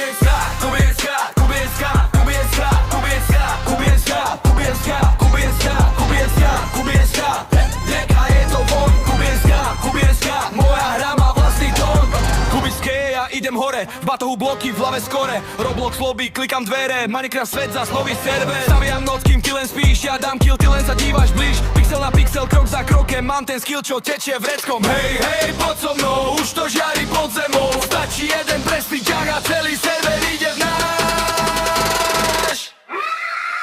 Kubieska, kubieska, kubieska, kubieska, kubieska, kubieska, kubieska, kubieska, kubieska, kubieska. Neka je to von, kubieska, kubieska, moja hra má vlastný tón. Kubiské, ja idem hore, v batohu bloky, v hlave skore. Roblox lobby, klikam dvere, Minecraft svet, zas nový server. Staviam noc, kým ty len spíš, ja dám kill, ty len sa dívaš blíž. Pixel na pixel, krok za krokem, mám ten skill, čo tečie vreckom. Hej, hej, poď so mnou, už to žiari pod zemou. Stačí jeden presný ťah a celý server ide v náš.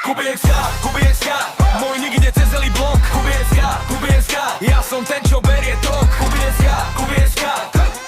Kubieska, kubieska, môj nick ide cez celý blok. Kubieska, kubieska, ja som ten, čo berie tok. Kubieska, kubieska,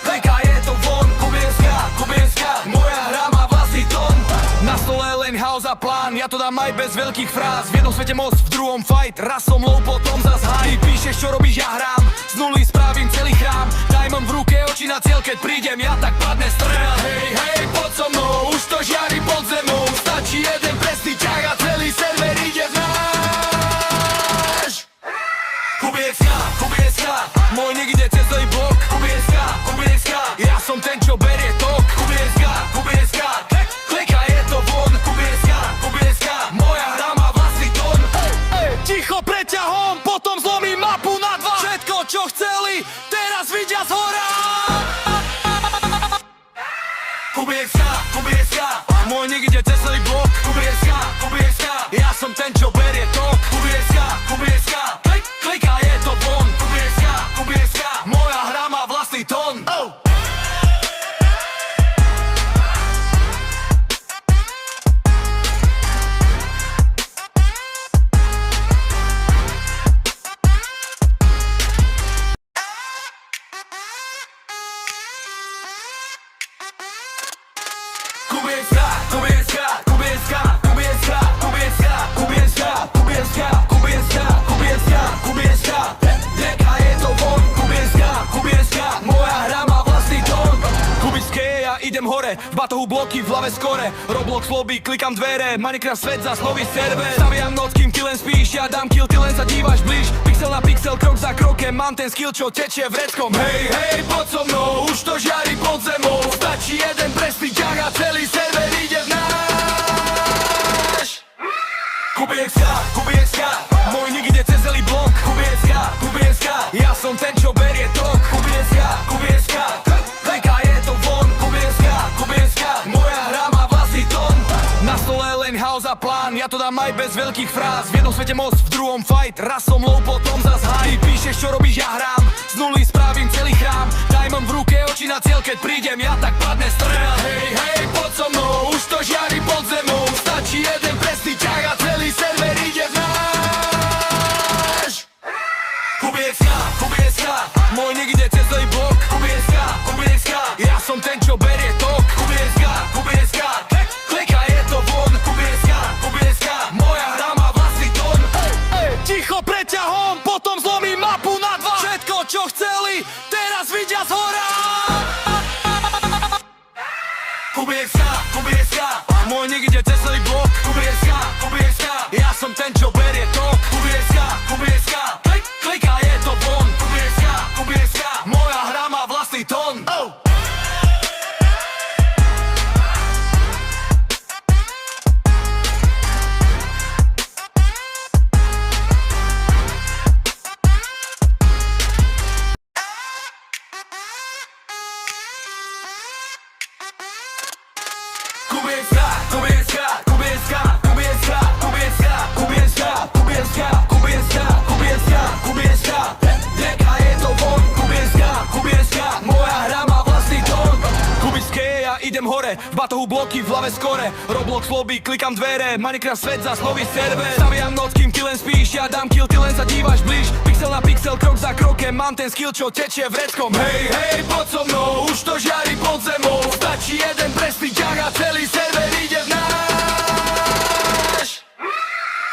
neka je to von. Kubieska, kubieska, moja hra má vlastný tón. Na stole len house a plán, ja to dám aj bez veľkých fráz. V jednom svete most, v druhom fight, raz som low, potom zas high. Ty píšeš, čo robíš, ja hrám, z nuly spravím celý chrám. Diamond v ruke, oči na cieľ, keď prídem, ja tak padne strel. Hej, hej, poď so mnou, už to žiari pod zemou. Stačí jeden presný ťah a celý server ide v náš. Kubieska, kubieska, môj nick ide cez celý blok. Kubieska, kubieska, ja som ten, čo berie tok. Kubieska, kubieska, klika je to von. Kubieska, kubieska, moja hra má vlastný tón. Ticho preťahom, potom zlomím mapu na dva. Všetko, čo chceli, teraz vidia zhora. Kubieska, kubieska, môj nick ide cez celý blok. Kubieska, kubieska, ja som ten, čo berie tok. Kubieska, kubieska, klika je to von. Kubieska, kubieska, moja hra má vlastný tón. Kubieska, kubieska, kubieska, kubieska, kubieska, kubieska, kubieska, kubieska, kubieska, kubieska. Neka je to von, kubieska, kubieska, moja hra má vlastný tón. Kubiské, ja idem hore, v batohu bloky, v hlave skore. Roblox lobby, klikam dvere, Minecraft svet, zas nový server. Staviam noc, kým ty len spíš, ja dám kill, ty len sa dívaš blíž. Pixel na pixel, krok za krokem, mám ten skill, čo tečie vreckom. Hej, hej, poď so mnou, už to žiari pod zemou. Stačí jeden presný ťah a celý server ide v náš. Kubieska, kubieska, môj nick ide cez celý blok. Kubieska, kubieska, ja som ten, čo berie tok. Kubieska, kubieska, klika je to von. Kubieska, kubieska, moja hra má vlastný tón. Na stole len house a plán, ja to dám aj bez veľkých fráz. V jednom svete most, v druhom fight, raz som low, potom zas high. Ty píšeš, čo robíš, ja hrám, z nuly spravím celý chrám. Diamond v ruke, oči na cieľ, keď prídem, ja tak padne strel. Hej, hej, poď so mnou, už to žiari pod zemou. Stačí jeden presný ťah a celý server ide v náš. Kubieska, kubieska, môj nick ide cez celý blok. Kubieska, kubieska, ja som ten, čo berie tok. Kubieska, kubieska, klika je to von. Kubieska, kubieska, moja hra má vlastný tón. Ticho preťahom, potom zlomím mapu na dva. Všetko, čo chceli, teraz vidia zhora. Kubieska, kubieska, môj nick ide cez celý blok. Kubieska, kubieska, ja som ten, čo berie tok. Kubieska, kubieska, klika je to von. Kubieska, kubieska, moja hra má vlastný tón. Kubieska, kubieska, kubieska, kubieska, kubieska, kubieska, kubieska, kubieska, kubieska, kubieska. Neka je to von, kubieska, kubieska, moja hra má vlastný tón. Kubiské, ja idem hore, v batohu bloky, v hlave skore. Roblox lobby, klikam dvere, Minecraft svet, zas nový server. Staviam noc, kým ty len spíš, ja dám kill, ty len sa dívaš blíž. Pixel na pixel, krok za krokem, mám ten skill, čo tečie vreckom. Hej, hej, poď so mnou, už to žiari pod zemou. Stačí jeden presný ťah a celý server ide v náš.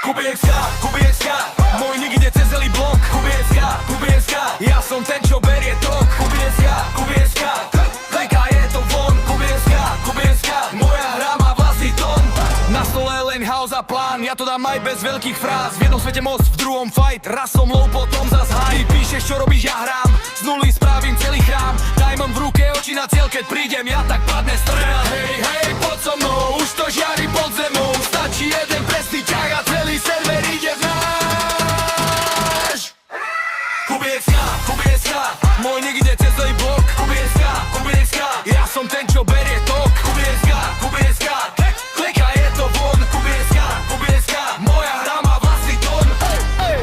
Kubieska, kubieska, môj nick ide cez celý blok. Kubieska, kubieska, ja som ten, čo berie tok. Kubieska, kubieska, klika je to von. Kubieska, kubieska, moja hra má vlastný tón. Na stole len house a plán, ja to dám aj bez veľkých fráz. V jednom svete most, v druhom fight, raz som low, potom zas high. Ty píšeš, čo robíš, ja hrám, z nuly spravím celý chrám. Diamond v ruke, oči na cieľ, keď prídem, ja tak padne strel. Hej, hej, poď so mnou, už to žiari pod zemou. Stačí jeden presný ťah a celý server ide v náš. Kubieska, môj nick ide cez celý blok. Kubieska, ja som ten, čo berie tok. Kubieska, klika, je to von. Kubieska, moja hra má vlastný tón.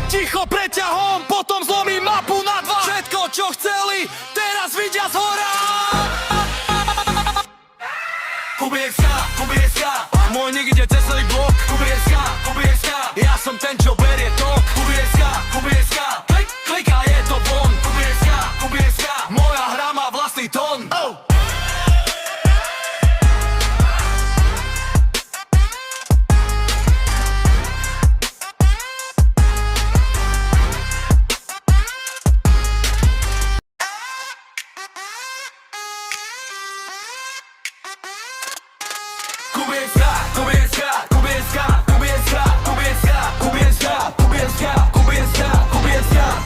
Ticho preťahom, potom zlomím mapu na dva. Všetko, čo chceli, teraz vidia zhora. Kubieska, môj nick ide cez celý blok. Kubieska, ja som ten, čo berie tok. Kubieska, klika, je to von. Kubieska, moja hra má vlastný tón.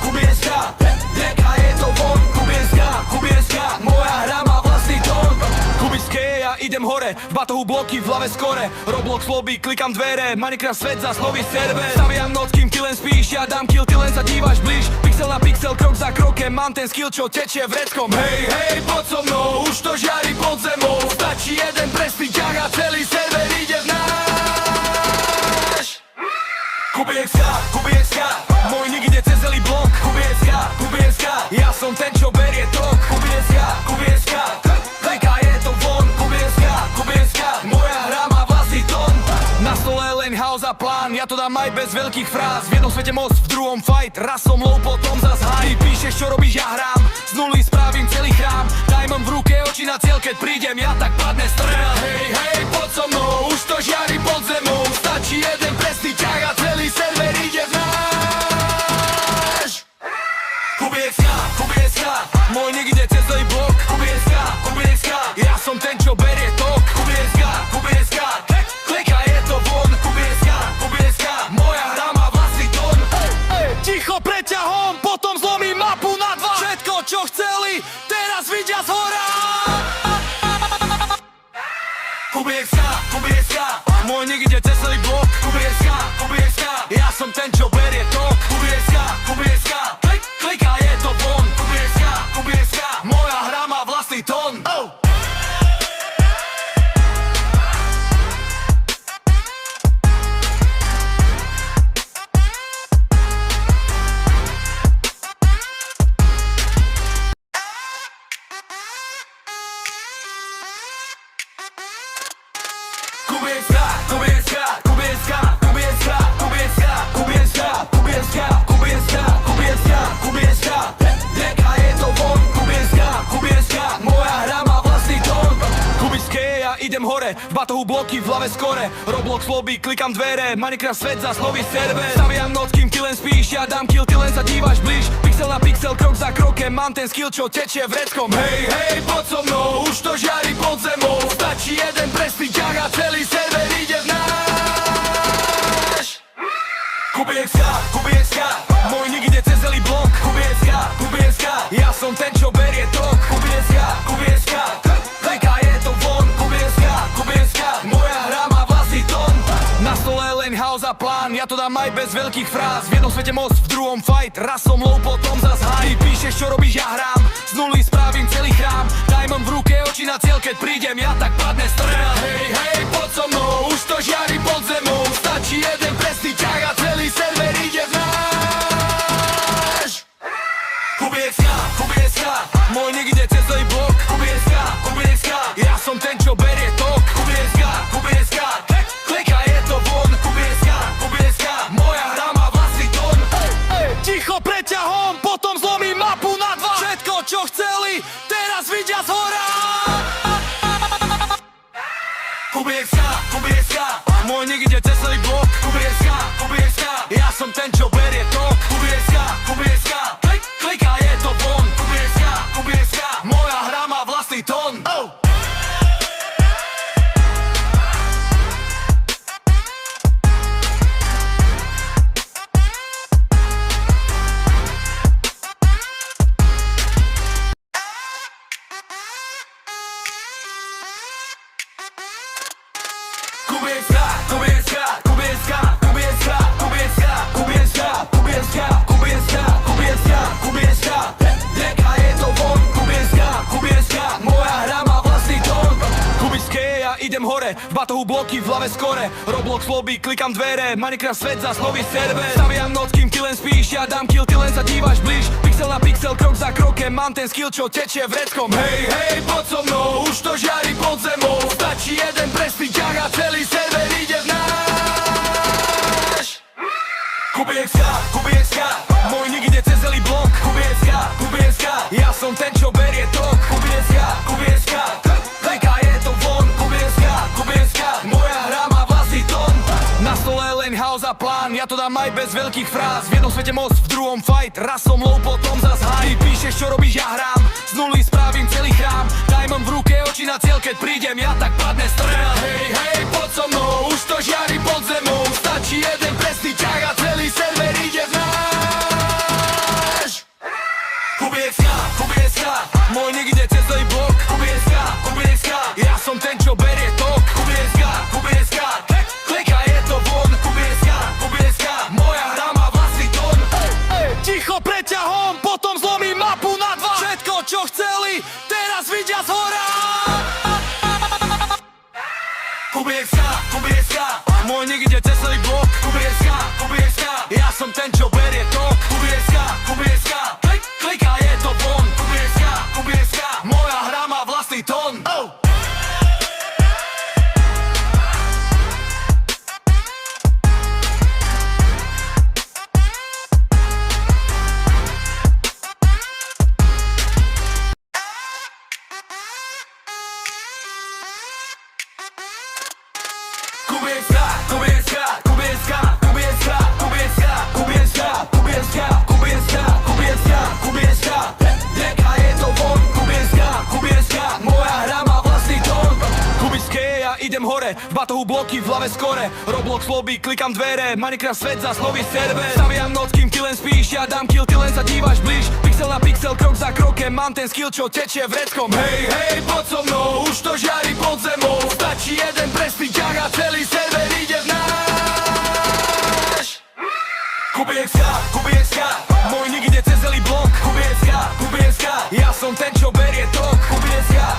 Kubieska, deka je to von. Kubieska, moja hra má vlastný tón. Kubické, ja idem hore, v batohu bloky, v hlave skore. Roblox lobby, klikam dvere, Minecraft svet, zas nový server. Staviam noc, kým ty len spíš, ja dám kill, ty len sa dívaš blíž. Pixel na pixel, krok za krokem, mám ten skill, čo tečie vreckom. Hej, hej, poď so mnou, už to žiari pod zemou. Stačí jeden presný ťah a celý server ide v náš. Kubieska, môj nick ide cez celý blok. Kubieska, ja som ten, čo berie tok. Kubieska, klika, je to von. Kubieska, moja hra má vlastný tón. Na stole len house a plán, ja to dám aj bez veľkých fráz. V jednom svete most, v druhom fight, raz som low, potom zas high. Ty píšeš, čo robíš, ja hrám, z nuly spravím celý chrám. Diamond v ruke, oči na cieľ, keď prídem, ja tak padne strel. Hej, hej, poď so mnou, už to žiari pod zemou. Stačí jeden presný ťah a celý server ide v náš. Kubieska, môj nick ide cez celý blok. Kubieska, ja som ten, čo berie tok. Kubieska, klika, je to von. Kubieska, moja hra má vlastný tón. Ticho preťahom, potom zlomím mapu na dva. Všetko, čo chceli, teraz vidia zhora. Kubieska, môj nick ide cez celý blok. Kubieska, ja som ten, čo berie tok. Kubieska, klika, je to von. Kubieska, moja hra má vlastný tón. Kubieska, deka je to von. Kubieska, moja hra má vlastný tón. Kubické, ja idem hore, v batohu bloky, v hlave skore. Roblox lobby, klikam dvere, Minecraft svet, zas nový server. Staviam noc, kým ty len spíš, ja dám kill, ty len sa dívaš blíž. Pixel na pixel, krok za krokem, mám ten skill, čo tečie vreckom. Hej, hej, poď so mnou, už to žiari pod zemou. Stačí jeden presný ťah a celý server ide v náš. Kubieska, môj nick ide cez celý blok. Kubieska, ja som ten, čo berie tok. Kubieska, klika, je to von. Kubieska, moja hra má vlastný tón. Na stole len house a plán, ja to dám aj bez veľkých fráz. V jednom svete most, v druhom fight, raz som low, potom zas high. Ty píšeš, čo robíš, ja hrám, z nuly spravím celý chrám. Diamond v ruke, oči na cieľ, keď prídem, ja tak padne strel. Hej, hej, poď so mnou, už to žiari pod zemou. Stačí jeden presný ťah a celý server ide v náš. Kubieska, môj nick ide cez celý blok. Kubieska, ja som ten, čo berie tok. Kubieska, klika, je to von. Kubieska, moja hra má vlastný tón. Ticho preťahom, potom zlomím mapu na dva. Všetko, čo chceli, teraz vidia zhora. Kubieska, môj nick ide cez celý blok. Kubieska, ja som ten, čo berie tok. Kubieska, klika, je to von. Kubieska, moja hra má vlastný tón. batohu bloky, v hlave skore Roblox lobby, klikam dvere Minecraft svet, zas nový server Staviam noc, kým ty len spíš Ja dám kill, ty len sa dívaš blíž Pixel na pixel, krok za krokem Mám ten skill, čo tečie vreckom Hej, hej, poď so mnou Už to žiari pod zemou Stačí jeden presný ťah a celý server ide v náš Kubiecka Môj nick ide cez celý blok Kubiecka Ja som ten, čo berie tok Kubiecka Klika je to von Kubiecka Moja hra má vlastný tón Na stole len chaos a plán Ja to dám aj bez veľkých fráz V jednom svete most, v druhom fight Raz som low, potom zas high Ty píšeš, čo robíš, ja hrám Z nuly spravím celý chrám Diamond v ruke, oči na cieľ Keď prídem, ja tak padne strel Hej, hej, poď so mnou Už to žiari pod zemou Stačí jeden presný ťah a celý server ide v náš Kubiecka Môj nick ide cez celý blok Kubiecka Ja som ten, čo berie tok Kubiecka Klika je to von Kubiecka Moja hra má vlastný tón Ticho preťahom, potom zlomím mapu na dva Všetko, čo chceli, teraz vidia zhora Kubiecka Môj nick ide cez celý blok Kubiecka Ja som ten, čo berie tok Kubiecka Klika je to von Kubiecka Moja hra má vlastný tón Kubiecka Deka je to von Kubiecka Moja hra má vlastný tón Kubické, ja idem hore V batohu bloky, v hlave skore Roblox lobby, klikam dvere Minecraft svet, zas nový server Staviam noc, kým ty len spíš Ja dám kill, ty len sa dívaš blíž Pixel na pixel, krok za krokem Mám ten skill, čo tečie vreckom Hej, hej, poď so mnou Už to žiari pod zemou Stačí jeden presný ťah a celý server ide v náš Kubiecka Môj nick ide cez celý blok Kubiecka Ja som ten, čo berie tok Kubiecka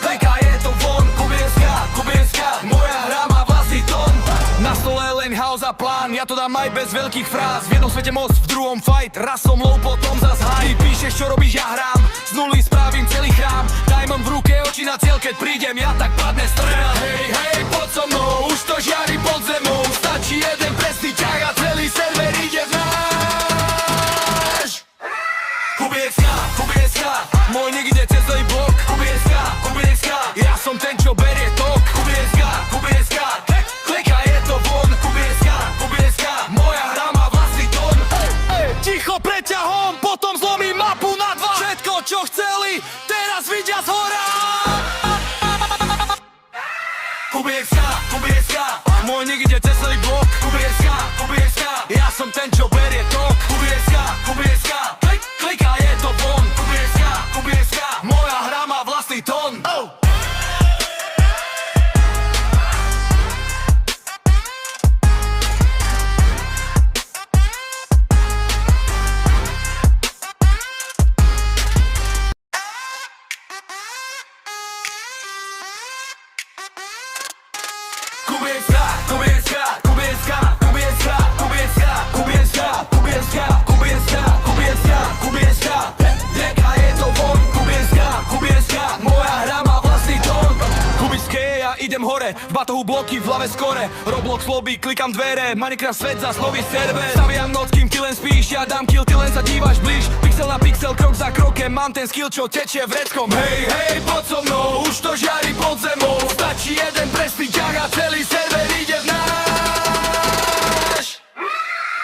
Klika je to von Kubiecka Moja hra má vlastný tón Na stole len chaos a plán Ja to dám aj bez veľkých fráz V jednom svete most, v druhom fight Raz som low, potom zas high Ty píšeš, čo robíš, ja hrám Z nuly spravím celý chrám Diamond v ruke, oči na cieľ Keď prídem, ja tak padne strel Hej, hej, poď so mnou Už to žiari pod zemou Stačí jeden presný ťah a celý server ide v náš Kubiecka Môj nick ide cez celý blok Kubiecka Ja som ten, čo berie tok Kubiecka Klika je to von Kubiecka Moja hra má vlastný tón Ticho preťahom, potom zlomím mapu na dva Všetko, čo chceli, teraz vidia zhora Kubiecka Môj nick ide cez celý blok Kubiecka Ja som ten, čo berie tok Kubiecka Klika je to von Kubiecka Moja hra má vlastný tón Kubiecka Deka je to von Kubiecka Moja hra má vlastný tón Kubické, ja idem hore V batohu bloky, v hlave skore Roblox lobby, klikam dvere Minecraft svet, zas nový server Staviam noc, kým ty len spíš Ja dám kill, ty len sa dívaš blíž Pixel na pixel, krok za krokem Mám ten skill, čo tečie vreckom Hej, hej, poď so mnou Už to žiari pod zemou Stačí jeden presný ťah a celý server ide v náš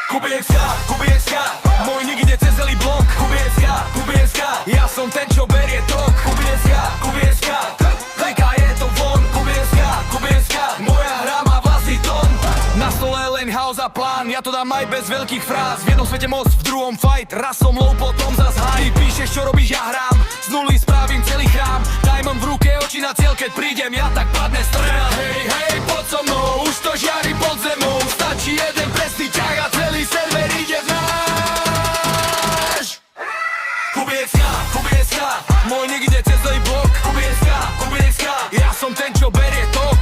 Kubiecka Môj nick ide cez celý blok Kubiecka Ja som ten, čo berie tok Kubiecka Klika je to von Kubiecka Moja hra má vlastný tón Na stole len chaos a plán Ja to dám aj bez veľkých fráz V jednom svete most, v druhom fight Raz som low, potom zas high Ty píšeš, čo robíš, ja hrám Z nuly spravím celý chrám Diamond v ruke, oči na cieľ Keď prídem, ja tak padne strel Hej, hej, poď so mnou Už to žiari pod zemou Stačí jeden presný ťah a celý server ide v náš Kubiecka Môj nick ide cez celý blok Kubiecka Ja som ten, čo berie tok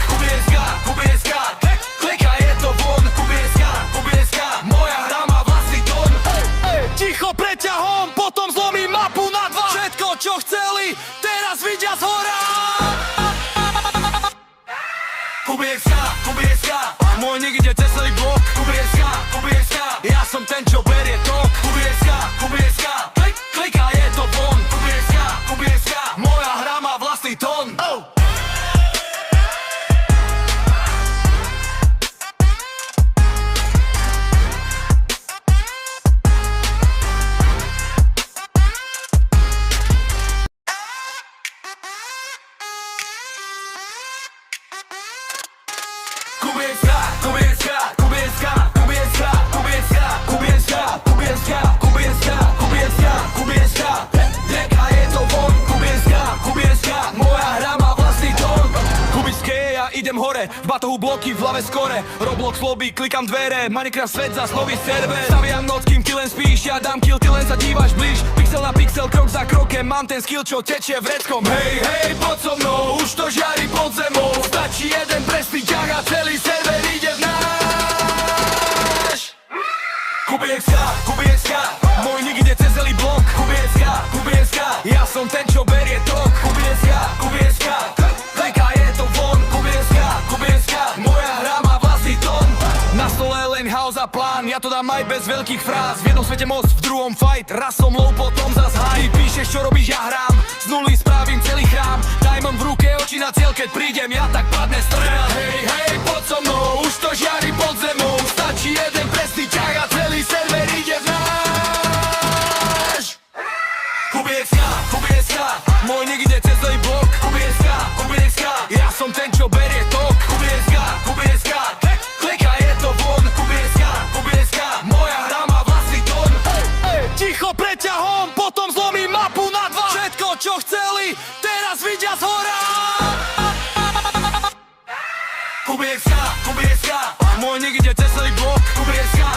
hore, v batohu bloky, v hlave skore. Roblox lobby, klikam dvere, Minecraft svet zas nový server. Staviam noc, kým ty len spíš, ja dám kill, ty len sa dívaš blíž. Pixel na pixel, krok za krokem, mám ten skill, čo tečie vreckom. Hej, hej, poď so mnou, už to žiari pod zemou. Stačí jeden presný ťah a celý server ide v náš. Kubieska, môj nick ide cez celý blok. Kubieska, ja som ten, čo berie tok. Kubieska, klika je to von. Kubieska, moja hra má vlastný tón. Na stole len house a plán, ja to dám aj bez veľkých fráz. V jednom svete most, v druhom fight, raz som low, potom zas high. Ty píšeš, čo robíš, ja hrám, z nuly spravím celý chrám. Diamond v ruke, oči na cieľ, keď prídem, ja tak padne strel. Hej, hej, poď so mnou, už to žiari pod zemou. Stačí jeden presný ťah a celý server ide v náš. Kubieska, môj nick ide cez celý blok. Kubieska, ja som ten, čo berie tok. Kubieska, klika je to von. Kubieska, moja hra má vlastný tón. Ticho preťahom, potom zlomím mapu na dva. Všetko, čo chceli, teraz vidia zhora. Kubieska, môj nick ide cez celý blok. Kubieska,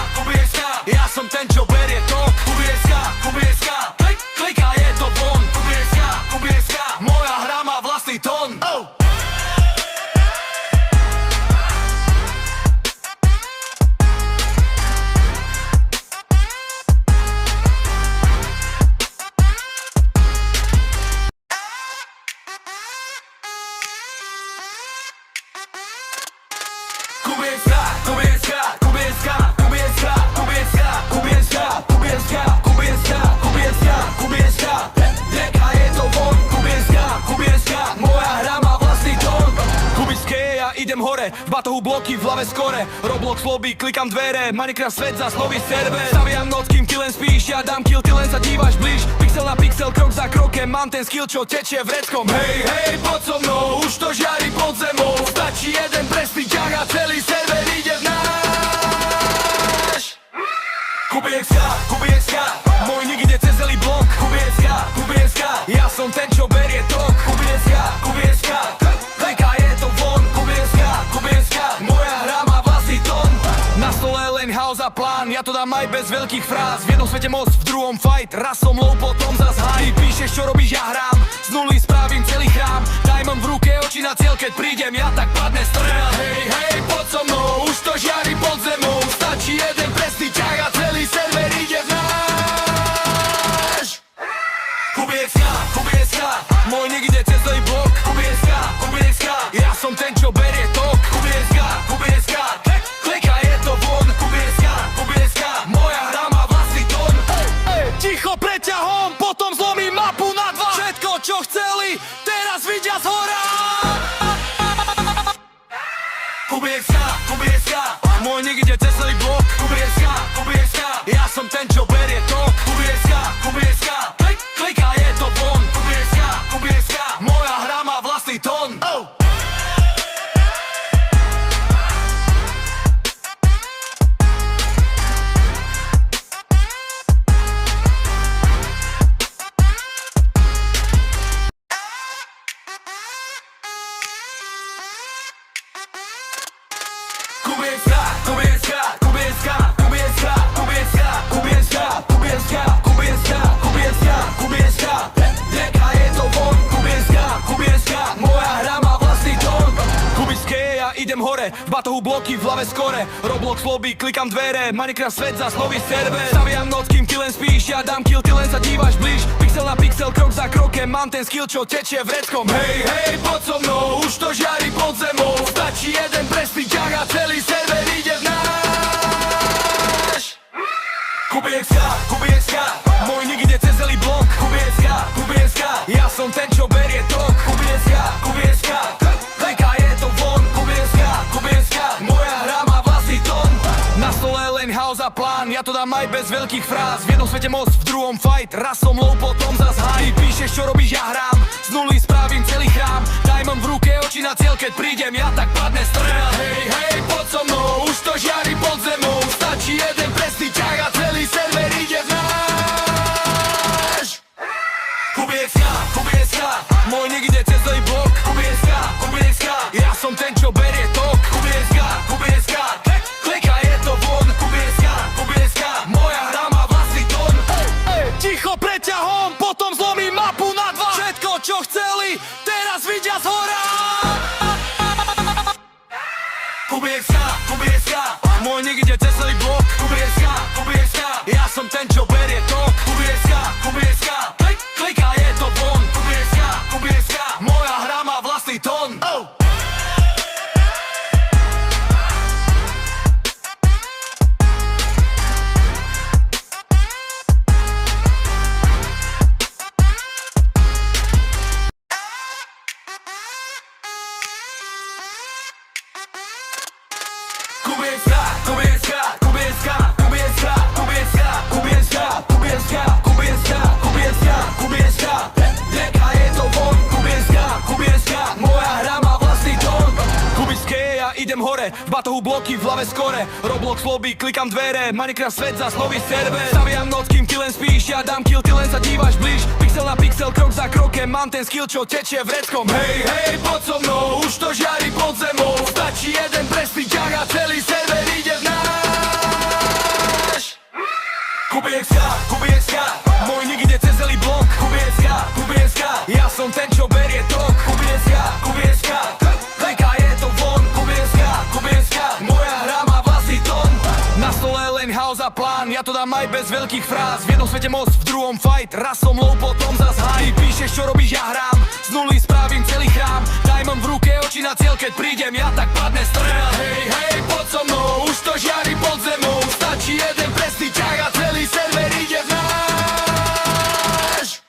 ja som ten, čo berie tok. Kubieska, klika je to von. Kubieska, moja hra má vlastný tón. Kubieska, deka je to von. Kubieska, moja hra má vlastný tón. Kubiské, ja idem hore, v batohu bloky, v hlave skore. Roblox lobby, klikam dvere, Minecraft svet zas nový server. Staviam noc, kým ty len spíš, ja dám kill, ty len sa dívaš blíž. Pixel na pixel, krok za krokem, mám ten skill, čo tečie vreckom. Hej, hej, poď so mnou, už to žiari pod zemou. Stačí jeden presný ťah a celý server ide v náš. Kubieska, môj nick ide cez celý blok. Kubieska, ja som ten, čo berie tok. Kubieska, klika je to von. Kubieska, moja hra má vlastný tón. Na stole len house a plán, ja to dám aj bez veľkých fráz. V jednom svete most, v druhom fight, raz som low, potom zas high. Ty píšeš, čo robíš, ja hrám, z nuly spravím celý chrám. Diamond v ruke, oči na cieľ, keď prídem, ja tak padne strel. Hej, hej, poď so mnou, už to žiari pod zemou. Stačí jeden presný ťah a celý server ide v náš. Kubieska, môj nick ide cez celý blok. Kubieska, ja som ten, čo berie tok. Kubieska, klika je to von. Kubieska, moja hra má vlastný tón. Ticho preťahom, potom zlomím mapu na dva. Všetko, čo chceli, teraz vidia zhora. Kubieska, môj nick ide cez celý blok. Kubieska, ja som ten, čo berie tok. Kubieska, klika je to von. Kubieska, moja hra má vlastný tón. Kubieska, deka je to von. Kubieska, moja hra má vlastný tón. Kubiské, ja idem hore, v batohu bloky, v hlave skore. Roblox lobby, klikam dvere, Minecraft svet zas nový server. Staviam noc, kým ty len spíš, ja dám kill, ty len sa dívaš blíž. Pixel na pixel, krok za krokem, mám ten skill, čo tečie vreckom. Hej, hej, poď so mnou, už to žiari pod zemou. Stačí jeden presný ťah a celý server ide v náš. Kubieska, môj nick ide cez celý blok. Kubieska, ja som ten, čo berie tok. Kubieska, klika je to von. Kubieska, moja hra má vlastný tón. Na stole len house a plán, ja to dám aj bez veľkých fráz. V jednom svete most, v druhom fight, raz som low, potom zas high. Ty píšeš, čo robíš, ja hrám, z nuly spravím celý chrám. Diamond v ruke, oči na cieľ, keď prídem, ja tak padne strel. Hej, hej, poď so mnou, už to žiari pod zemou. Stačí jeden presný ťah a celý server ide v náš. Kubieska, môj nik ide cez celý blok. Kubieska, ja som ten, čo berie tok. Kubieska, klika je to von. Kubieska, moja hra má vlastný tón. Ticho preťahom, potom zlomím mapu na dva. Všetko, čo chceli, teraz vidia zhora. Kubieska, môj nik ide cez celý blok. Kubieska, ja som ten, čo berie tok. Kubieska, klika je to von. Kubieska, moja hra má vlastný tón. Kubieska, deka je to von. Kubieska, moja hra má vlastný tón. Kubiské, ja idem hore, v batohu bloky, v hlave skore. Roblox lobby, klikam dvere, Minecraft svet, zas nový server. Staviam noc, kým ty len spíš, ja dám kill, ty len sa dívaš blíž. Pixel na pixel, krok za krokem, mám ten skill, čo tečie vreckom. Hej, poď so mnou, už to žiari pod zemou. Stačí jeden presný ťah a celý server ide v náš. Kubieska, môj nik ide cez celý blok. Kubieska, ja som ten, čo berie tok. Kubieska, klika je to von. Kubieska, moja hra má vlastný tón. Na stole len house a plán, ja to dám aj bez veľkých fráz. V jednom svete most, v druhom fight, raz som low, potom zas high. Ty píšeš, čo robíš, ja hrám, z nuly spravím celý chrám. Diamond v ruke, oči na cieľ, keď prídem, ja tak padne strel. Hej, poď so mnou, už to žiari pod zemou. Stačí jeden presný ťah a celý server ide v náš.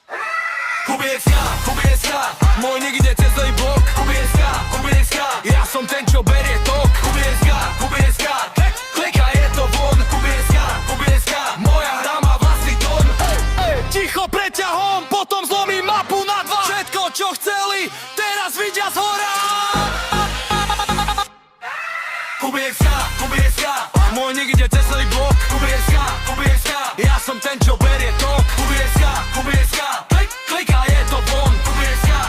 Kubieska, môj nik ide cez celý blok. Kubieska, ja som ten, čo berie tok. Kubieska, klika je to von. Kubieska, moja hra má vlastný tón. Ticho preťahom, potom zlomím mapu na dva. Všetko, čo chceli, teraz vidia zhora. Kubieska, môj nik ide cez celý blok. Kubieska, ja som ten, čo berie tok. Kubieska, klika je to von. Kubieska,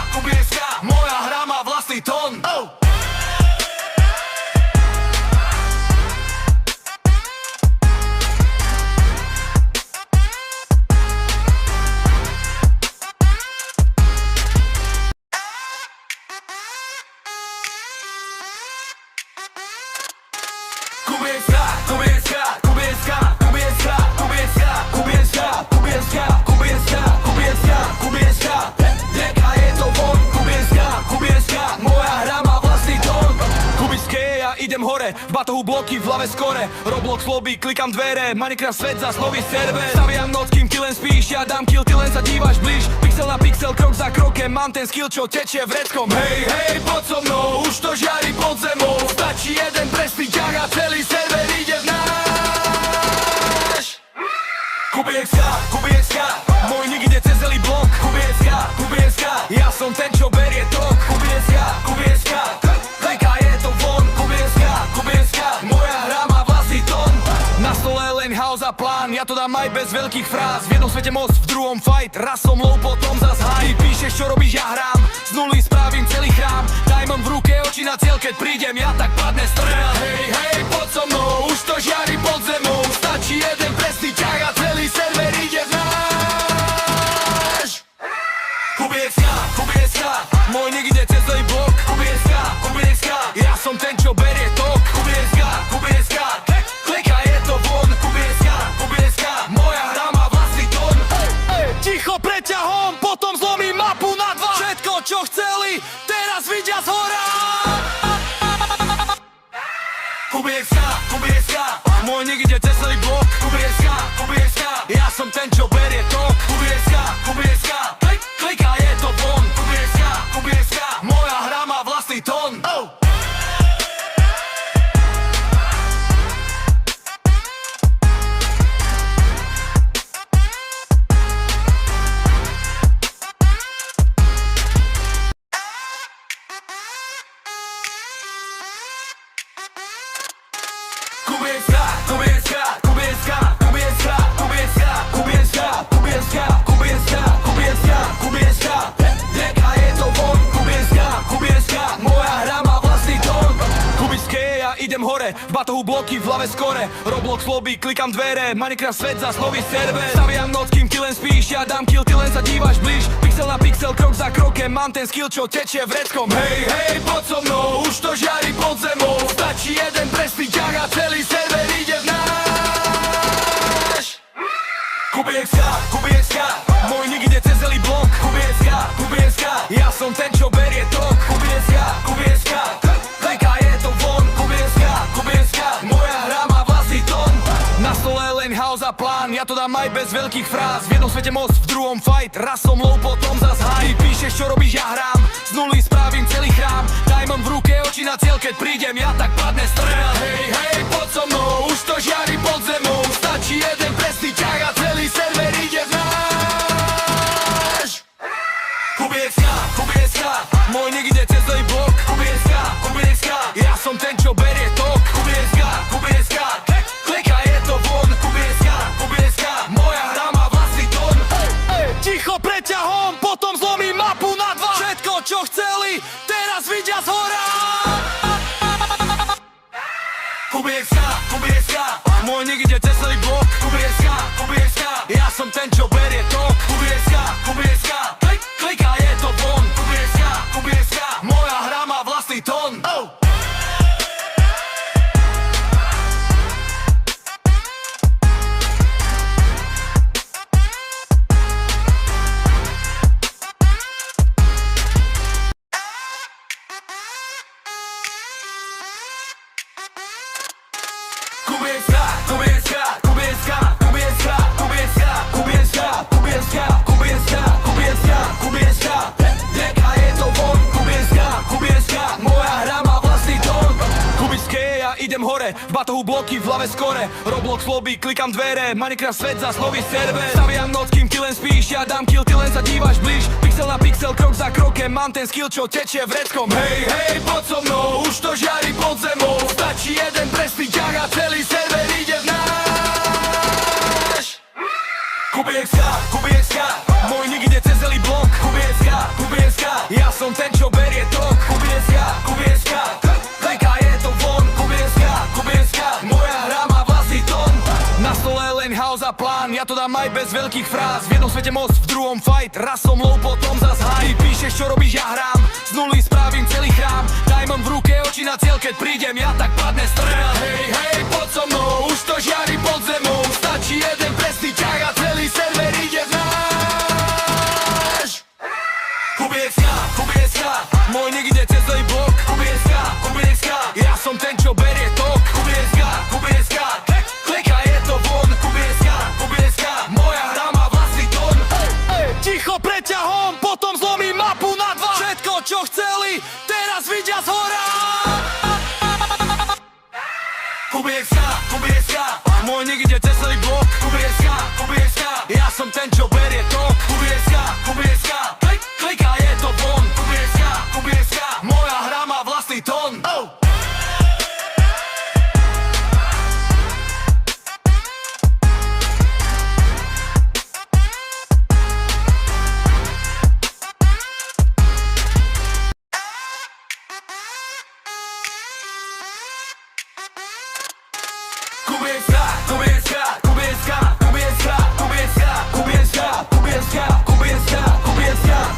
moja hra má vlastný tón. Kubieska, deka je to von. Kubieska, moja hra má vlastný tón. Kubiské, ja idem hore, v batohu bloky, v hlave skore. Roblox lobby, klikam dvere, Minecraft svet, zas nový server. Staviam noc, kým ty len spíš, ja dám kill, ty len sa dívaš blíž. Pixel na pixel, krok za krokem, mám ten skill, čo tečie vreckom. Hej, poď so mnou, už to žiari pod zemou. Stačí jeden presný ťah a celý server ide v náš. Kubieska, môj nik ide cez celý blok. Kubieska, ja som ten, čo berie tok. Kubieska, klika je to von. Kubieska, moja hra má vlastný tón. Na stole len house a plán, ja to dám aj bez veľkých fráz. V jednom svete most, v druhom fight, raz som low, potom zas high. Ty píšeš, čo robíš, ja hrám, z nuly spravím celý chrám. Diamond v ruke, oči na cieľ, keď prídem, ja tak padne strel. Hej, poď so mnou, už to žiari pod zemou. Stačí jeden presný ťah a celý server ide v náš. Kubieska, môj nik ide cez celý blok. Kubieska, ja som ten, čo berie tok. Kubieska, klika je to von. Kubieska, moja hra má vlastný tón. Ticho preťahom, potom zlomím mapu na dva. Všetko, čo chceli, teraz vidia zhora. Kubieska, môj nik ide cez celý blok. Kubieska, ja som ten, čo berie tok. Kubieska, klika je to von. Kubieska, moja hra má vlastný tón. batohu bloky, v hlave skore, Roblox lobby, klikam dvere, Minecraft svet, zas nový server. Staviam noc, kým ty len spíš, ja dám kill, ty len sa dívaš blíž. Pixel na pixel, krok za krokem, mám ten skill, čo tečie vreckom. Hej, hej, poď so mnou, už to žiari pod zemou. Stačí jeden presný ťah a celý server ide v náš. Kubieska, môj nick ide cez celý blok. Kubieska, ja som ten, čo berie tok. Kubieska, klika je to von. Kubieska, moja hra má vlastný tón. Na stole len house a plán, ja to dám aj bez veľkých fráz. V jednom svete moc, v druhom fight, raz som low, potom zas high. Ty píšeš, čo robíš, ja hrám, z nuly spravím celý chrám. Diamond v ruke, oči na cieľ, keď prídem, ja tak padne strel. Hej, hej, poď so mnou, už to žiari pod zemou. Stačí jeden presný ťah a celý server ide v náš. Kubieska, môj nick ide cez celý blok. Kubieska, ja som ten, čo berie tok. Kubieska, klika je to von. Kubieska, moja hra má vlastný tón. Ticho preťahom, potom zlomím mapu na dva. Všetko, čo chceli, teraz vidia zhora. Kubieska, môj nick ide cez celý blok. Kubieska, ja som ten, čo berie tok. Kubieska, klika je to von. Kubieska, moja hra má vlastný tón. Kubieska, deka je to von. Kubieska, moja hra má vlastný tón. Kubické, ja idem hore, v batohu bloky, v hlave skore, Roblox lobby, klikam dvere, Minecraft svet, zas nový server. Staviam noc, kým ty len spíš, ja dám kill, ty len sa dívaš blíž. Pixel na pixel, krok za krokem, mám ten skill, čo tečie vreckom. Hej, hej, poď so mnou, už to žiari pod zemou. Stačí jeden presný ťah a celý server ide v náš. Kubieska, môj nick ide cez celý blok. Kubieska, ja som ten, čo berie tok. Kubieska, klika je to von. Kubieska, moja hra má vlastný tón. Na stole len house a plán, ja to dám aj bez veľkých fráz. V jednom svete moc, v druhom fight, raz som low, potom zas high. Ty píšeš, čo robíš, ja hrám, z nuly spravím celý chrám. Diamond v ruke, oči na cieľ, keď prídem, ja tak padne strel. Hej, hej, poď so mnou, už to žiari pod zemou. Stačí jeden presný ťah a celý server ide v náš. Kubieska, môj nick ide cez celý blok. Kubieska, ja som ten, čo berie tok. Kubieska, klika je to von. Kubieska, moja hra má vlastný tón. Ticho preťahom, potom zlomím mapu na dva. Všetko, čo chceli, teraz vidia zhora. Kubieska, môj nick ide cez celý blok. Kubieska, ja som ten, čo berie tok. Kubieska, klika je to von. Kubieska, moja hra má vlastný tón.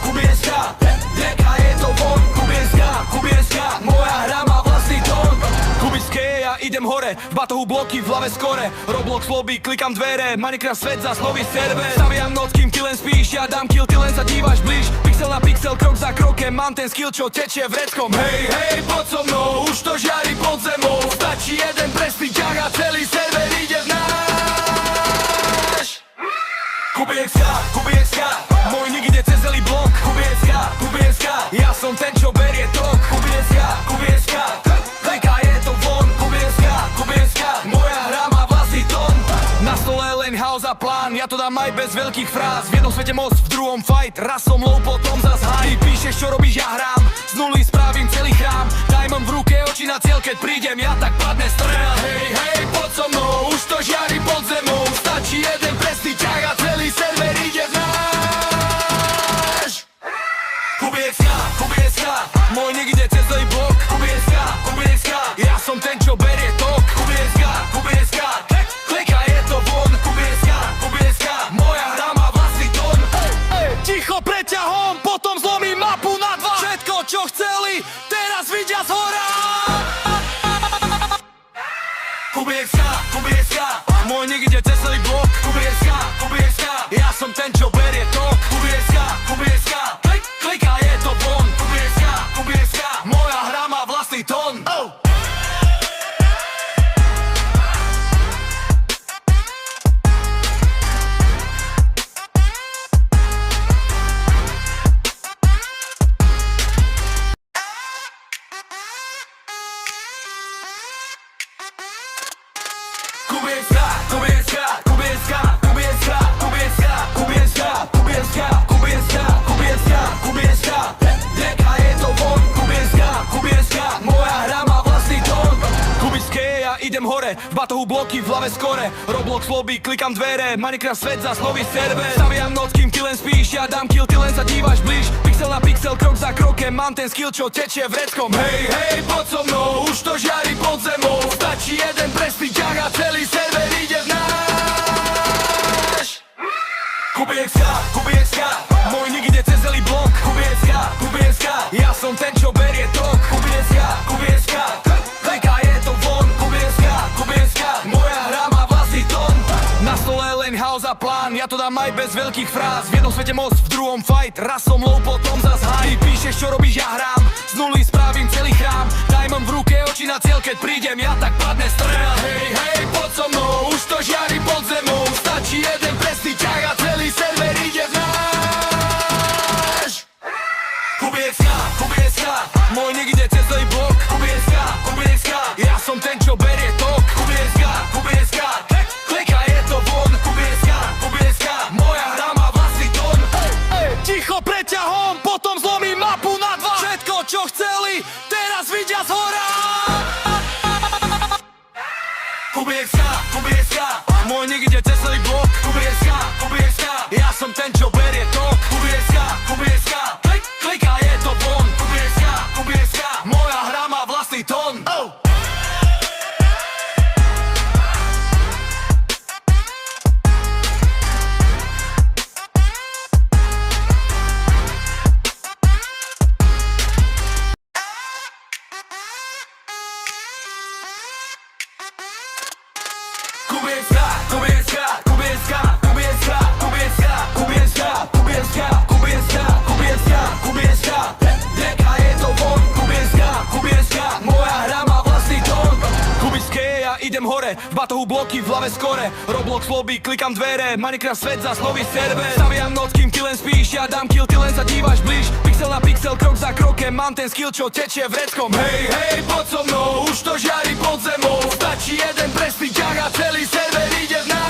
Kubieska, deka je to von. Kubieska, moja hra má vlastný tón. Kubické, ja idem hore, v batohu bloky, v hlave skore, Roblox lobby, klikam dvere, Minecraft svet, zas nový server. Staviam noc, kým ty len spíš, ja dám kill, ty len sa dívaš blíž. Pixel na pixel, krok za krokem, mám ten skill, čo tečie vreckom. Hej, hej, poď so mnou, už to žiari pod zemou. Stačí jeden presný ťah a celý server ide v náš. Kubieska, môj nick ide cez celý blok. Kubieska, ja som ten, čo berie tok. Kubieska, klika je to von. Kubieska, moja hra má vlastný tón. Na stole len house a plán, ja to dám aj bez veľkých fráz. V jednom svete moc, v druhom fight, raz som low, potom zas high. Ty píšeš, čo robíš, ja hrám, z nuly spravím celý chrám. Diamond v ruke, oči na cieľ, keď prídem, ja tak padne strel. Hej, hej, poď so mnou, už to žiari pod zemou. Stačí jeden presný ťah a celý server ide v náš. Kubieska, môj nick ide cez celý blok. Kubieska, ja som ten, čo berie tok. Ticho preťahom, potom zlomím mapu na dva. Všetko čo chceli, teraz vidia zhora. Kubieska, môj nikde cez celý blok. Kubieska, ja som ten čo berie tok. Kubieska, klika je to von. Kubieska, moja hra má vlastný tón. Kubieska, neka je to von. Kubieska, moja hra má vlastný tón. Kubické, ja idem hore, v batohu bloky, v hlave skore. Roblox lobby, klikam dvere, Minecraft svet, zas nový server. Staviam noc, kým ty len spíš, ja dám kill, ty len sa dívaš blíž. Pixel na pixel, krok za krokem, mám ten skill, čo tečie vreckom. Hej, poď so mnou, už to žiari pod zemou. Stačí jeden presný ťah a celý server ide v náš. Kubieska, môj nikde cez celý blok. Kubieska, ja som ten, čo berie tok. Kubieska, klika je to von. Kubieska, moja hra má vlastný tón. Na stole len house a plán, ja to dám aj bez veľkých fráz. V jednom svete most, v druhom fight, raz som low, potom zas high. Ty píšeš, čo robíš, ja hrám, z nuly spravím celý chrám. Diamond v ruke, oči na cieľ, keď prídem, ja tak padne strel. Hej, poď so mnou, už to žiari pod zemou. Stačí jeden presný ťah a celý server ide v náš. Kubieska, môj nikde cez celý blok. Kubieska, ja som ten, čo berie tok. Kubieska, klika je to von. Kubieska, moja hra má vlastný tón. Ticho preťahom, potom zlomím mapu na dva. Všetko čo chceli, teraz vidia zhora. Kubieska, môj nikde cez celý blok. Kubieska, ja som ten, čo berie tok. Kubieska, klika je to von. Kubieska, moja hra má vlastný tón. Kubieska, neka je to von. Kubieska, moja hra má vlastný tón. Kubické, ja idem hore, v batohu bloky, v hlave skore. Roblox lobby, klikam dvere, Minecraft svet, zas nový server. Staviam noc, kým ty len spíš, ja dám kill, ty len sa dívaš blíž. Pixel na pixel, krok za krokem, mám ten skill, čo tečie vreckom. Hej, poď so mnou, už to žiari pod zemou. Stačí jeden presný ťah a celý server ide v náš.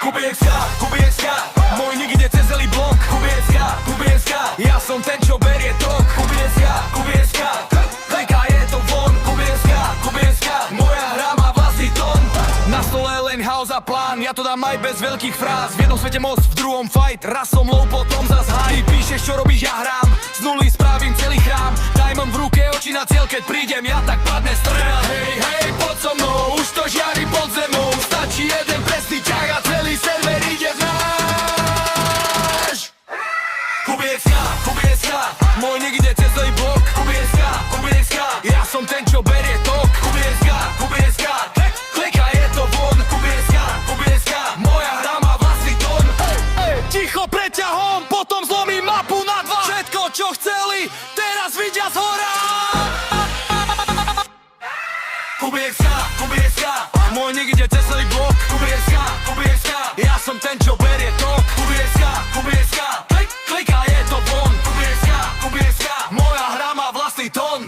Kubieska, môj nikde cez celý blok. Kubieska, ja som ten, čo berie tok. Kubieska, klika je to von. Kubieska, moja hra má vlastný tón. Na stole len house a plán, ja to dám aj bez veľkých fráz. V jednom svete most, v druhom fight, raz som low, potom zas high. Ty píšeš, čo robíš, ja hrám, z nuly spravím celý chrám. Diamond v ruke, oči na cieľ, keď prídem, ja tak padne strel. Hej, poď so mnou, už to žiari pod zemou. Stačí jeden presný ťah a celý server ide v náš. Kubieska, môj nikde cez celý blok. Kubieska, ja som ten, čo berie tok. Kubieska, klika je to von. Kubieska, moja hra má vlastný tón. Ticho preťahom, potom zlomím mapu na dva. Všetko čo chceli, teraz vidia zhora. Kubieska, môj nikde cez celý blok. Kubieska, ja som ten, čo berie tok. Kubieska, klika je to von. Kubieska, moja hra má vlastný tón.